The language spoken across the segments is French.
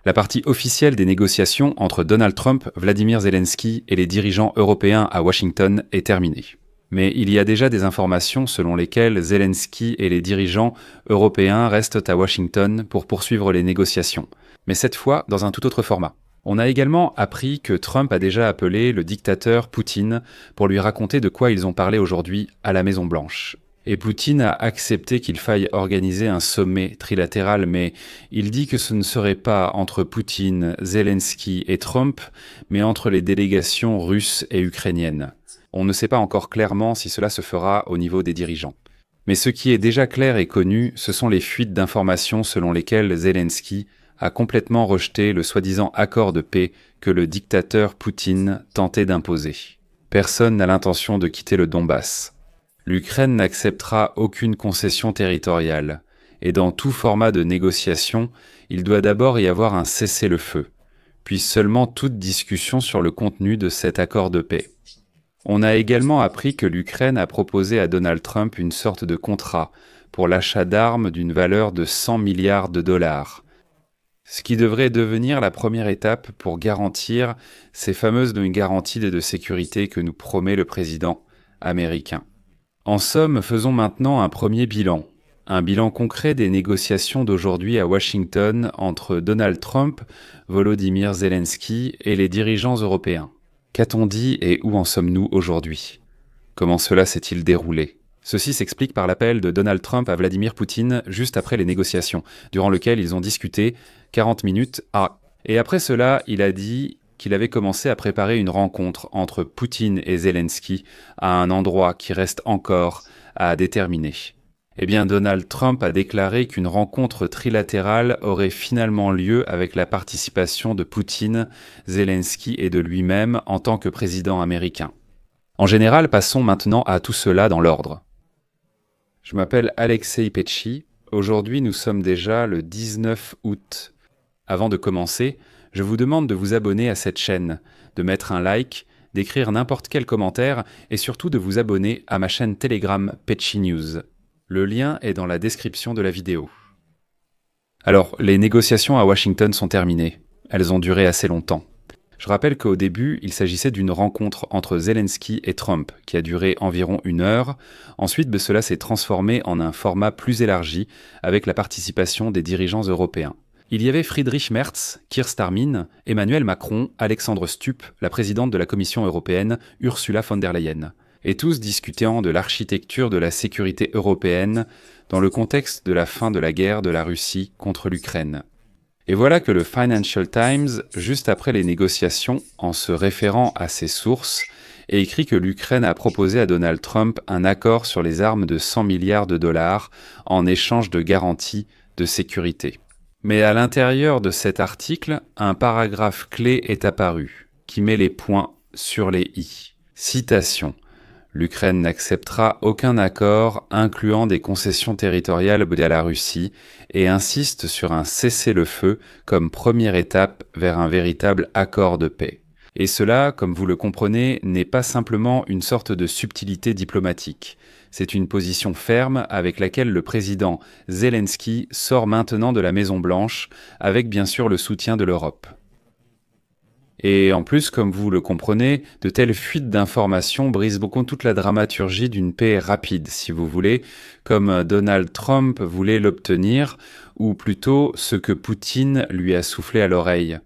La partie officielle des négociations entre Donald Trump, Vladimir Zelensky et les dirigeants européens à Washington est terminée. Mais il y a déjà des informations selon lesquelles Zelensky et les dirigeants européens restent à Washington pour poursuivre les négociations, mais cette fois dans un tout autre format. On a également appris que Trump a déjà appelé le dictateur Poutine pour lui raconter de quoi ils ont parlé aujourd'hui à la Maison-Blanche. Et Poutine a accepté qu'il faille organiser un sommet trilatéral, mais il dit que ce ne serait pas entre Poutine, Zelensky et Trump, mais entre les délégations russes et ukrainiennes. On ne sait pas encore clairement si cela se fera au niveau des dirigeants. Mais ce qui est déjà clair et connu, ce sont les fuites d'informations selon lesquelles Zelensky a complètement rejeté le soi-disant accord de paix que le dictateur Poutine tentait d'imposer. Personne n'a l'intention de quitter le Donbass. L'Ukraine n'acceptera aucune concession territoriale, et dans tout format de négociation, il doit d'abord y avoir un cessez-le-feu, puis seulement toute discussion sur le contenu de cet accord de paix. On a également appris que l'Ukraine a proposé à Donald Trump une sorte de contrat pour l'achat d'armes d'une valeur de 100 milliards de dollars, ce qui devrait devenir la première étape pour garantir ces fameuses garanties de sécurité que nous promet le président américain. En somme, faisons maintenant un premier bilan. Un bilan concret des négociations d'aujourd'hui à Washington entre Donald Trump, Volodymyr Zelensky et les dirigeants européens. Qu'a-t-on dit et où en sommes-nous aujourd'hui? Comment cela s'est-il déroulé? Ceci s'explique par l'appel de Donald Trump à Vladimir Poutine juste après les négociations, durant lequel ils ont discuté 40 minutes. Et après cela, il a dit qu'il avait commencé à préparer une rencontre entre Poutine et Zelensky à un endroit qui reste encore à déterminer. Eh bien, Donald Trump a déclaré qu'une rencontre trilatérale aurait finalement lieu avec la participation de Poutine, Zelensky et de lui-même en tant que président américain. En général, passons maintenant à tout cela dans l'ordre. Je m'appelle Alexei Petchy. Aujourd'hui, nous sommes déjà le 19 août. Avant de commencer, je vous demande de vous abonner à cette chaîne, de mettre un like, d'écrire n'importe quel commentaire et surtout de vous abonner à ma chaîne Telegram Petchy News. Le lien est dans la description de la vidéo. Alors, les négociations à Washington sont terminées. Elles ont duré assez longtemps. Je rappelle qu'au début, il s'agissait d'une rencontre entre Zelensky et Trump, qui a duré environ 1 heure. Ensuite, cela s'est transformé en un format plus élargi, avec la participation des dirigeants européens. Il y avait Friedrich Merz, Keir Starmer, Emmanuel Macron, Alexandre Stubb, la présidente de la Commission européenne, Ursula von der Leyen, et tous discutant de l'architecture de la sécurité européenne dans le contexte de la fin de la guerre de la Russie contre l'Ukraine. Et voilà que le Financial Times, juste après les négociations, en se référant à ses sources, écrit que l'Ukraine a proposé à Donald Trump un accord sur les armes de 100 milliards de dollars en échange de garanties de sécurité. Mais à l'intérieur de cet article, un paragraphe clé est apparu, qui met les points sur les i. Citation. L'Ukraine n'acceptera aucun accord incluant des concessions territoriales à la Russie et insiste sur un cessez-le-feu comme première étape vers un véritable accord de paix. Et cela, comme vous le comprenez, n'est pas simplement une sorte de subtilité diplomatique. C'est une position ferme avec laquelle le président Zelensky sort maintenant de la Maison-Blanche, avec bien sûr le soutien de l'Europe. Et en plus, comme vous le comprenez, de telles fuites d'informations brisent beaucoup toute la dramaturgie d'une paix rapide, si vous voulez, comme Donald Trump voulait l'obtenir, ou plutôt ce que Poutine lui a soufflé à l'oreille.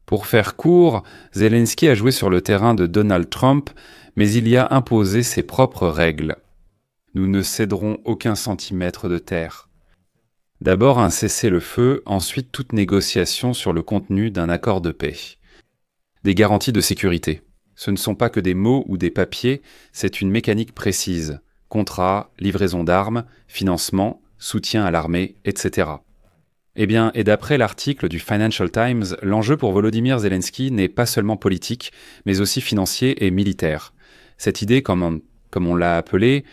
Pour faire court, Zelensky a joué sur le terrain de Donald Trump, mais il y a imposé ses propres règles. Nous ne céderons aucun centimètre de terre. D'abord un cessez-le-feu, ensuite toute négociation sur le contenu d'un accord de paix. Des garanties de sécurité. Ce ne sont pas que des mots ou des papiers, c'est une mécanique précise. Contrat, livraison d'armes, financement, soutien à l'armée, etc. Eh bien, et d'après l'article du Financial Times, l'enjeu pour Volodymyr Zelensky n'est pas seulement politique, mais aussi financier et militaire. Cette idée, comme on l'a appelée,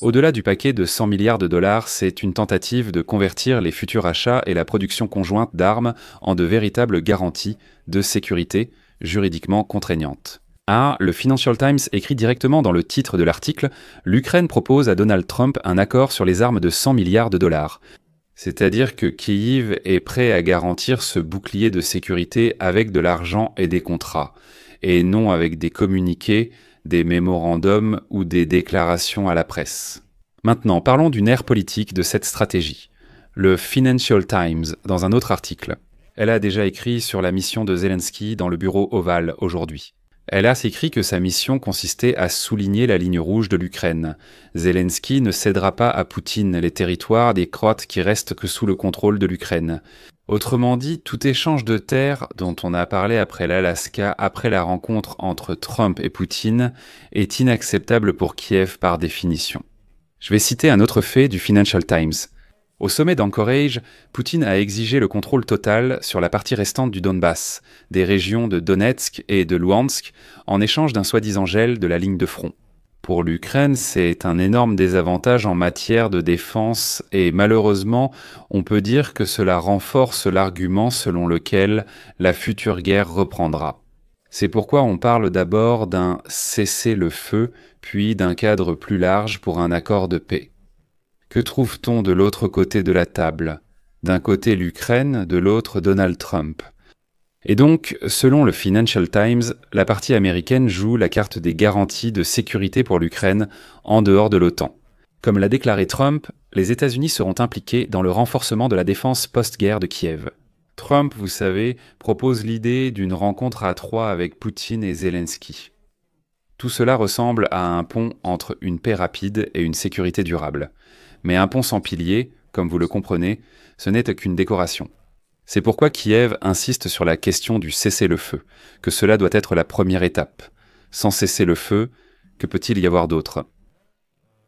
au-delà du paquet de 100 milliards de dollars, c'est une tentative de convertir les futurs achats et la production conjointe d'armes en de véritables garanties de sécurité juridiquement contraignantes. Le Financial Times écrit directement dans le titre de l'article « L'Ukraine propose à Donald Trump un accord sur les armes de 100 milliards de dollars ». C'est-à-dire que Kyiv est prêt à garantir ce bouclier de sécurité avec de l'argent et des contrats, et non avec des communiqués, des mémorandums ou des déclarations à la presse. Maintenant, parlons du nerf politique de cette stratégie. Le Financial Times, dans un autre article. Elle a déjà écrit sur la mission de Zelensky dans le bureau ovale aujourd'hui. Elle a écrit que sa mission consistait à souligner la ligne rouge de l'Ukraine. Zelensky ne cédera pas à Poutine les territoires des Croates qui restent que sous le contrôle de l'Ukraine. Autrement dit, tout échange de terres dont on a parlé après l'Alaska, après la rencontre entre Trump et Poutine, est inacceptable pour Kiev par définition. Je vais citer un autre fait du Financial Times. Au sommet d'Anchorage, Poutine a exigé le contrôle total sur la partie restante du Donbass, des régions de Donetsk et de Luhansk, en échange d'un soi-disant gel de la ligne de front. Pour l'Ukraine, c'est un énorme désavantage en matière de défense et malheureusement, on peut dire que cela renforce l'argument selon lequel la future guerre reprendra. C'est pourquoi on parle d'abord d'un cessez-le-feu, puis d'un cadre plus large pour un accord de paix. Que trouve-t-on de l'autre côté de la table? D'un côté l'Ukraine, de l'autre Donald Trump. Et donc, selon le Financial Times, la partie américaine joue la carte des garanties de sécurité pour l'Ukraine en dehors de l'OTAN. Comme l'a déclaré Trump, les États-Unis seront impliqués dans le renforcement de la défense post-guerre de Kiev. Trump, vous savez, propose l'idée d'une rencontre à trois avec Poutine et Zelensky. Tout cela ressemble à un pont entre une paix rapide et une sécurité durable. Mais un pont sans piliers, comme vous le comprenez, ce n'est qu'une décoration. C'est pourquoi Kiev insiste sur la question du cessez-le-feu, que cela doit être la première étape. Sans cessez-le-feu, que peut-il y avoir d'autre?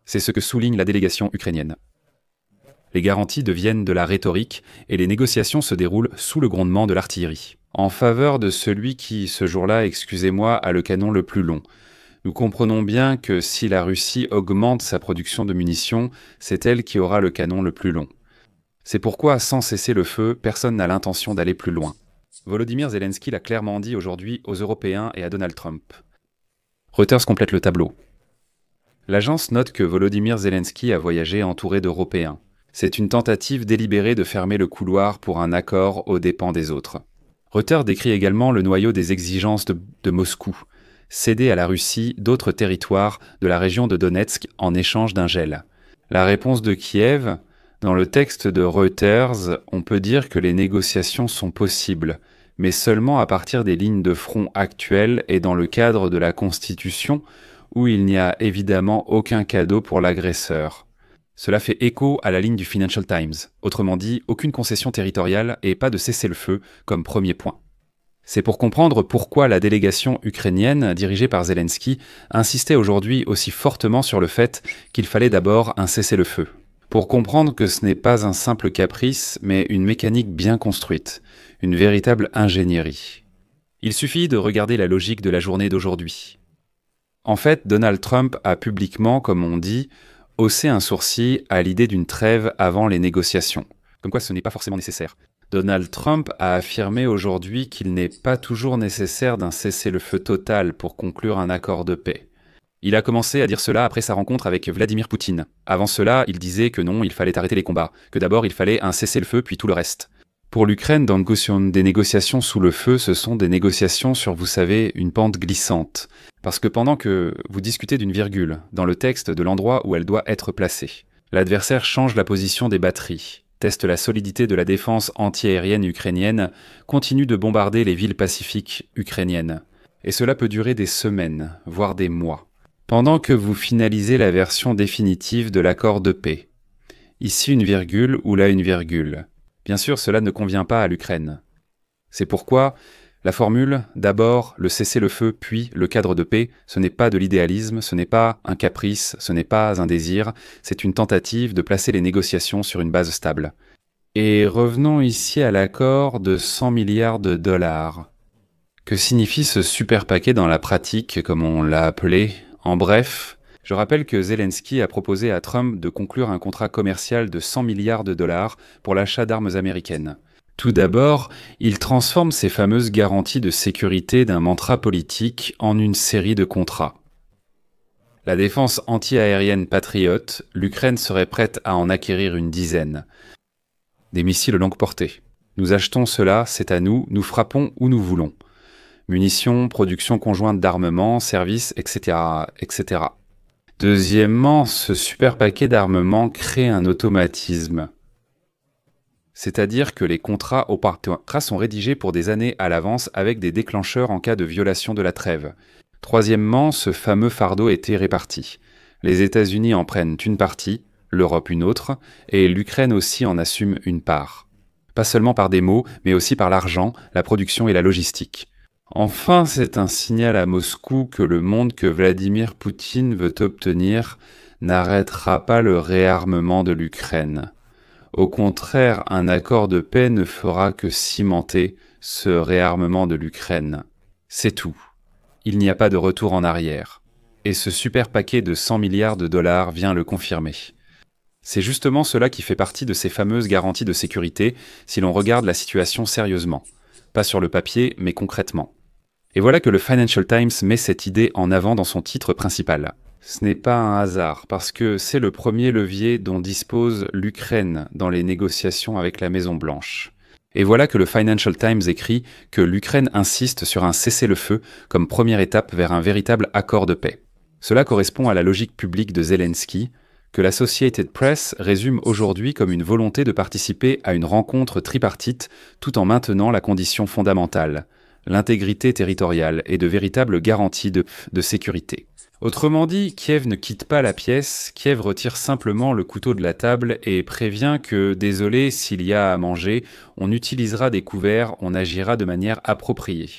C'est ce que souligne la délégation ukrainienne. Les garanties deviennent de la rhétorique et les négociations se déroulent sous le grondement de l'artillerie, en faveur de celui qui, ce jour-là, excusez-moi, a le canon le plus long. Nous comprenons bien que si la Russie augmente sa production de munitions, c'est elle qui aura le canon le plus long. C'est pourquoi, sans cesser le feu, personne n'a l'intention d'aller plus loin. Volodymyr Zelensky l'a clairement dit aujourd'hui aux Européens et à Donald Trump. Reuters complète le tableau. L'agence note que Volodymyr Zelensky a voyagé entouré d'Européens. C'est une tentative délibérée de fermer le couloir pour un accord aux dépens des autres. Reuters décrit également le noyau des exigences de Moscou. Céder à la Russie d'autres territoires de la région de Donetsk en échange d'un gel. La réponse de Kiev, dans le texte de Reuters, on peut dire que les négociations sont possibles, mais seulement à partir des lignes de front actuelles et dans le cadre de la Constitution, où il n'y a évidemment aucun cadeau pour l'agresseur. Cela fait écho à la ligne du Financial Times, autrement dit, aucune concession territoriale et pas de cessez-le-feu comme premier point. C'est pour comprendre pourquoi la délégation ukrainienne, dirigée par Zelensky, insistait aujourd'hui aussi fortement sur le fait qu'il fallait d'abord un cessez-le-feu. Pour comprendre que ce n'est pas un simple caprice, mais une mécanique bien construite, une véritable ingénierie. Il suffit de regarder la logique de la journée d'aujourd'hui. En fait, Donald Trump a publiquement, comme on dit, haussé un sourcil à l'idée d'une trêve avant les négociations, comme quoi ce n'est pas forcément nécessaire. Donald Trump a affirmé aujourd'hui qu'il n'est pas toujours nécessaire d'un cessez-le-feu total pour conclure un accord de paix. Il a commencé à dire cela après sa rencontre avec Vladimir Poutine. Avant cela, il disait que non, il fallait arrêter les combats, que d'abord il fallait un cessez-le-feu puis tout le reste. Pour l'Ukraine, des négociations sous le feu, ce sont des négociations sur, vous savez, une pente glissante. Parce que pendant que vous discutez d'une virgule dans le texte de l'endroit où elle doit être placée, l'adversaire change la position des batteries, teste la solidité de la défense antiaérienne ukrainienne, continue de bombarder les villes pacifiques ukrainiennes. Et cela peut durer des semaines, voire des mois. Pendant que vous finalisez la version définitive de l'accord de paix. Ici une virgule ou là une virgule. Bien sûr, cela ne convient pas à l'Ukraine. C'est pourquoi la formule, d'abord le cessez-le-feu, puis le cadre de paix, ce n'est pas de l'idéalisme, ce n'est pas un caprice, ce n'est pas un désir, c'est une tentative de placer les négociations sur une base stable. Et revenons ici à l'accord de 100 milliards de dollars. Que signifie ce super paquet dans la pratique, comme on l'a appelé? En bref, je rappelle que Zelensky a proposé à Trump de conclure un contrat commercial de 100 milliards de dollars pour l'achat d'armes américaines. Tout d'abord, il transforme ces fameuses garanties de sécurité d'un mantra politique en une série de contrats. La défense anti-aérienne Patriot, l'Ukraine serait prête à en acquérir une dizaine. des missiles longue portée. Nous achetons cela, c'est à nous, nous frappons où nous voulons. Munitions, production conjointe d'armement, services, etc., etc. Deuxièmement, ce super paquet d'armement crée un automatisme. C'est-à-dire que les contrats au contrat sont rédigés pour des années à l'avance avec des déclencheurs en cas de violation de la trêve. Troisièmement, ce fameux fardeau était réparti. Les États-Unis en prennent une partie, l'Europe une autre, et l'Ukraine aussi en assume une part. Pas seulement par des mots, mais aussi par l'argent, la production et la logistique. Enfin, c'est un signal à Moscou que le monde que Vladimir Poutine veut obtenir n'arrêtera pas le réarmement de l'Ukraine. Au contraire, un accord de paix ne fera que cimenter ce réarmement de l'Ukraine. C'est tout. Il n'y a pas de retour en arrière. Et ce super paquet de 100 milliards de dollars vient le confirmer. C'est justement cela qui fait partie de ces fameuses garanties de sécurité si l'on regarde la situation sérieusement. Pas sur le papier, mais concrètement. Et voilà que le Financial Times met cette idée en avant dans son titre principal. Ce n'est pas un hasard, parce que c'est le premier levier dont dispose l'Ukraine dans les négociations avec la Maison-Blanche. Et voilà que le Financial Times écrit que l'Ukraine insiste sur un cessez-le-feu comme première étape vers un véritable accord de paix. Cela correspond à la logique publique de Zelensky, que l'Associated Press résume aujourd'hui comme une volonté de participer à une rencontre tripartite tout en maintenant la condition fondamentale, l'intégrité territoriale et de véritables garanties de sécurité. Autrement dit, Kiev ne quitte pas la pièce, Kiev retire simplement le couteau de la table et prévient que, désolé, s'il y a à manger, on utilisera des couverts, on agira de manière appropriée.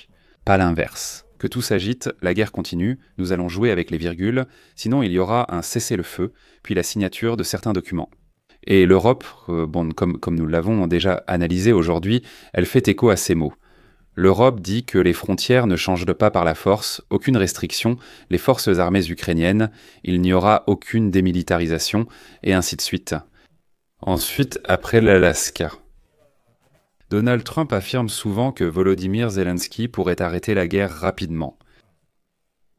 Pas l'inverse. Que tout s'agite, la guerre continue, nous allons jouer avec les virgules, sinon il y aura un cessez-le-feu, puis la signature de certains documents. Et l'Europe, comme nous l'avons déjà analysé aujourd'hui, elle fait écho à ces mots. L'Europe dit que les frontières ne changent pas par la force, aucune restriction, les forces armées ukrainiennes, il n'y aura aucune démilitarisation, et ainsi de suite. Ensuite, après l'Alaska. Donald Trump affirme souvent que Volodymyr Zelensky pourrait arrêter la guerre rapidement.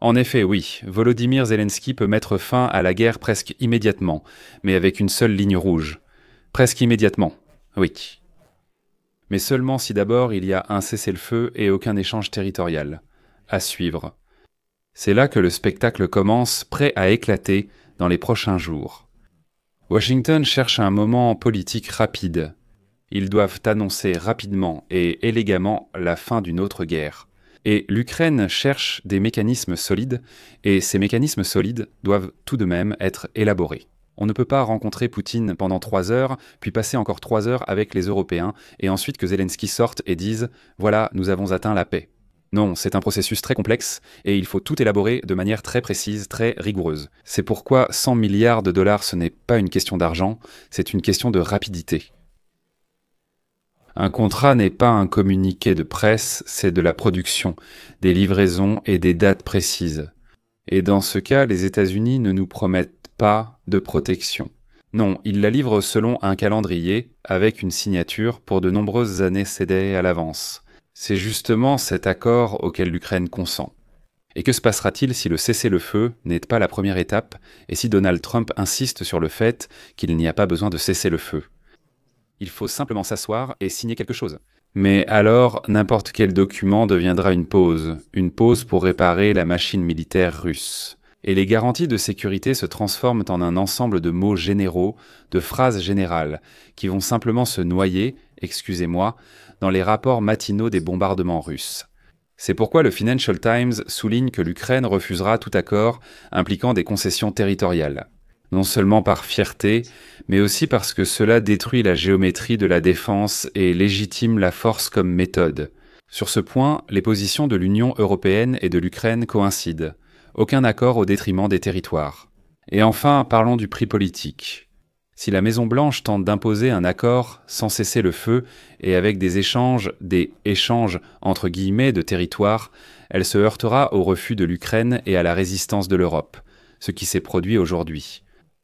En effet, oui, Volodymyr Zelensky peut mettre fin à la guerre presque immédiatement, mais avec une seule ligne rouge. Presque immédiatement, oui. Mais seulement si d'abord il y a un cessez-le-feu et aucun échange territorial. À suivre. C'est là que le spectacle commence, prêt à éclater dans les prochains jours. Washington cherche un moment politique rapide. Ils doivent annoncer rapidement et élégamment la fin d'une autre guerre. Et l'Ukraine cherche des mécanismes solides, et ces mécanismes solides doivent tout de même être élaborés. On ne peut pas rencontrer Poutine pendant 3 heures, puis passer encore 3 heures avec les Européens, et ensuite que Zelensky sorte et dise « Voilà, nous avons atteint la paix ». Non, c'est un processus très complexe, et il faut tout élaborer de manière très précise, très rigoureuse. C'est pourquoi 100 milliards de dollars, ce n'est pas une question d'argent, c'est une question de rapidité. Un contrat n'est pas un communiqué de presse, c'est de la production, des livraisons et des dates précises. Et dans ce cas, les États-Unis ne nous promettent pas de protection. Non, ils la livrent selon un calendrier, avec une signature pour de nombreuses années cédées à l'avance. C'est justement cet accord auquel l'Ukraine consent. Et que se passera-t-il si le cessez-le-feu n'est pas la première étape, et si Donald Trump insiste sur le fait qu'il n'y a pas besoin de cessez-le-feu ? Il faut simplement s'asseoir et signer quelque chose. Mais alors, n'importe quel document deviendra une pause pour réparer la machine militaire russe. Et les garanties de sécurité se transforment en un ensemble de mots généraux, de phrases générales, qui vont simplement se noyer, excusez-moi, dans les rapports matinaux des bombardements russes. C'est pourquoi le Financial Times souligne que l'Ukraine refusera tout accord impliquant des concessions territoriales. Non seulement par fierté, mais aussi parce que cela détruit la géométrie de la défense et légitime la force comme méthode. Sur ce point, les positions de l'Union européenne et de l'Ukraine coïncident. Aucun accord au détriment des territoires. Et enfin, parlons du prix politique. Si la Maison-Blanche tente d'imposer un accord sans cesser le feu et avec des échanges entre guillemets de territoires, elle se heurtera au refus de l'Ukraine et à la résistance de l'Europe, ce qui s'est produit aujourd'hui.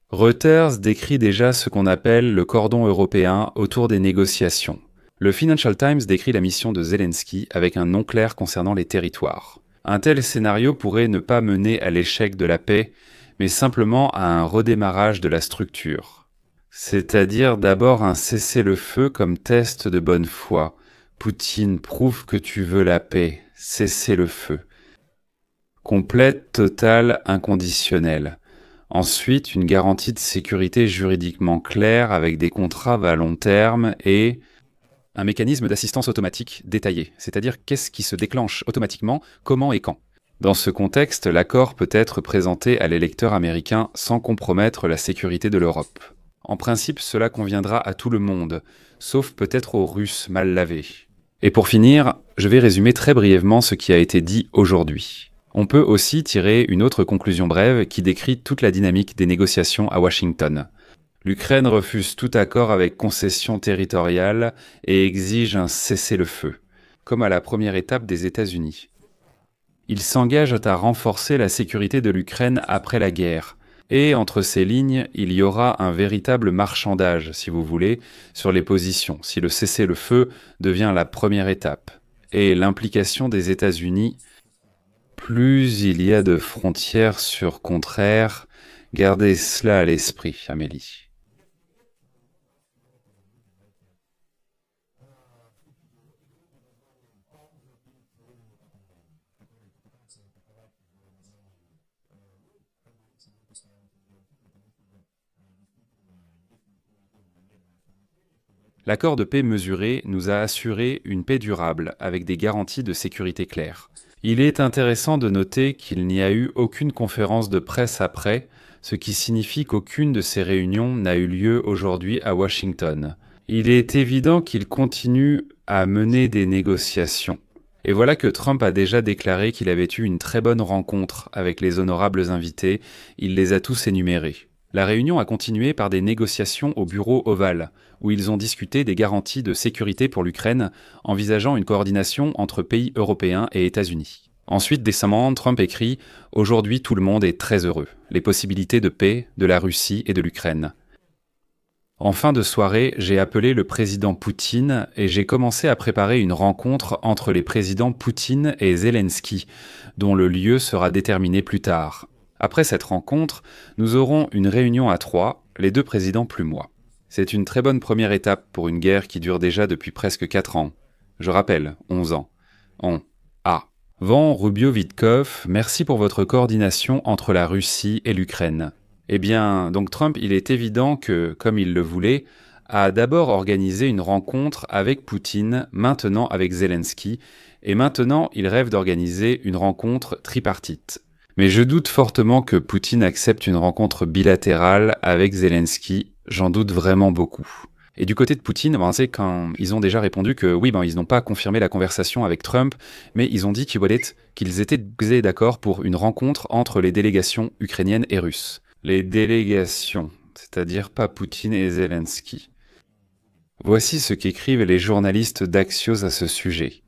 Reuters décrit déjà ce qu'on appelle le cordon européen autour des négociations. Le Financial Times décrit la mission de Zelensky avec un non clair concernant les territoires. Un tel scénario pourrait ne pas mener à l'échec de la paix, mais simplement à un redémarrage de la structure. C'est-à-dire d'abord un cessez-le-feu comme test de bonne foi. Poutine, prouve que tu veux la paix. Cessez-le-feu. Complète, totale, inconditionnelle. Ensuite, une garantie de sécurité juridiquement claire avec des contrats à long terme et un mécanisme d'assistance automatique détaillé, c'est-à-dire qu'est-ce qui se déclenche automatiquement, comment et quand. Dans ce contexte, l'accord peut être présenté à l'électeur américain sans compromettre la sécurité de l'Europe. En principe, cela conviendra à tout le monde, sauf peut-être aux Russes mal lavés. Et pour finir, je vais résumer très brièvement ce qui a été dit aujourd'hui. On peut aussi tirer une autre conclusion brève qui décrit toute la dynamique des négociations à Washington. L'Ukraine refuse tout accord avec concession territoriale et exige un cessez-le-feu, comme à la première étape des États-Unis. Ils s'engagent à renforcer la sécurité de l'Ukraine après la guerre. Et entre ces lignes, il y aura un véritable marchandage, si vous voulez, sur les positions, si le cessez-le-feu devient la première étape. Et l'implication des États-Unis, plus il y a de frontières sur contraires, gardez cela à l'esprit, Amélie. L'accord de paix mesuré nous a assuré une paix durable, avec des garanties de sécurité claires. Il est intéressant de noter qu'il n'y a eu aucune conférence de presse après, ce qui signifie qu'aucune de ces réunions n'a eu lieu aujourd'hui à Washington. Il est évident qu'il continue à mener des négociations. Et voilà que Trump a déjà déclaré qu'il avait eu une très bonne rencontre avec les honorables invités, il les a tous énumérés. La réunion a continué par des négociations au bureau ovale, où ils ont discuté des garanties de sécurité pour l'Ukraine, envisageant une coordination entre pays européens et États-Unis. Ensuite, décemment, Trump écrit « Aujourd'hui, tout le monde est très heureux. Les possibilités de paix de la Russie et de l'Ukraine. » En fin de soirée, j'ai appelé le président Poutine et j'ai commencé à préparer une rencontre entre les présidents Poutine et Zelensky, dont le lieu sera déterminé plus tard. Après cette rencontre, nous aurons une réunion à trois, les deux présidents plus moi. C'est une très bonne première étape pour une guerre qui dure déjà depuis presque 4 ans. Je rappelle, 11 ans. Van Rubio-Witkov, merci pour votre coordination entre la Russie et l'Ukraine. Eh bien, donc Trump, il est évident que, comme il le voulait, a d'abord organisé une rencontre avec Poutine, maintenant avec Zelensky, et maintenant il rêve d'organiser une rencontre tripartite. Mais je doute fortement que Poutine accepte une rencontre bilatérale avec Zelensky, j'en doute vraiment beaucoup. Et du côté de Poutine, c'est quand ils ont déjà répondu que oui, ils n'ont pas confirmé la conversation avec Trump, mais ils ont dit qu'ils étaient d'accord pour une rencontre entre les délégations ukrainiennes et russes. Les délégations, c'est-à-dire pas Poutine et Zelensky. Voici ce qu'écrivent les journalistes d'Axios à ce sujet.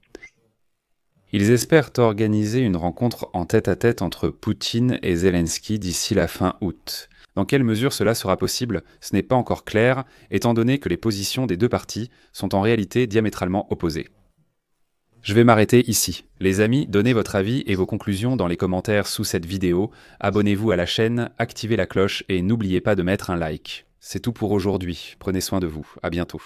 Ils espèrent organiser une rencontre en tête-à-tête entre Poutine et Zelensky d'ici la fin août. Dans quelle mesure cela sera possible, ce n'est pas encore clair, étant donné que les positions des deux parties sont en réalité diamétralement opposées. Je vais m'arrêter ici. Les amis, donnez votre avis et vos conclusions dans les commentaires sous cette vidéo, abonnez-vous à la chaîne, activez la cloche et n'oubliez pas de mettre un like. C'est tout pour aujourd'hui, prenez soin de vous, à bientôt.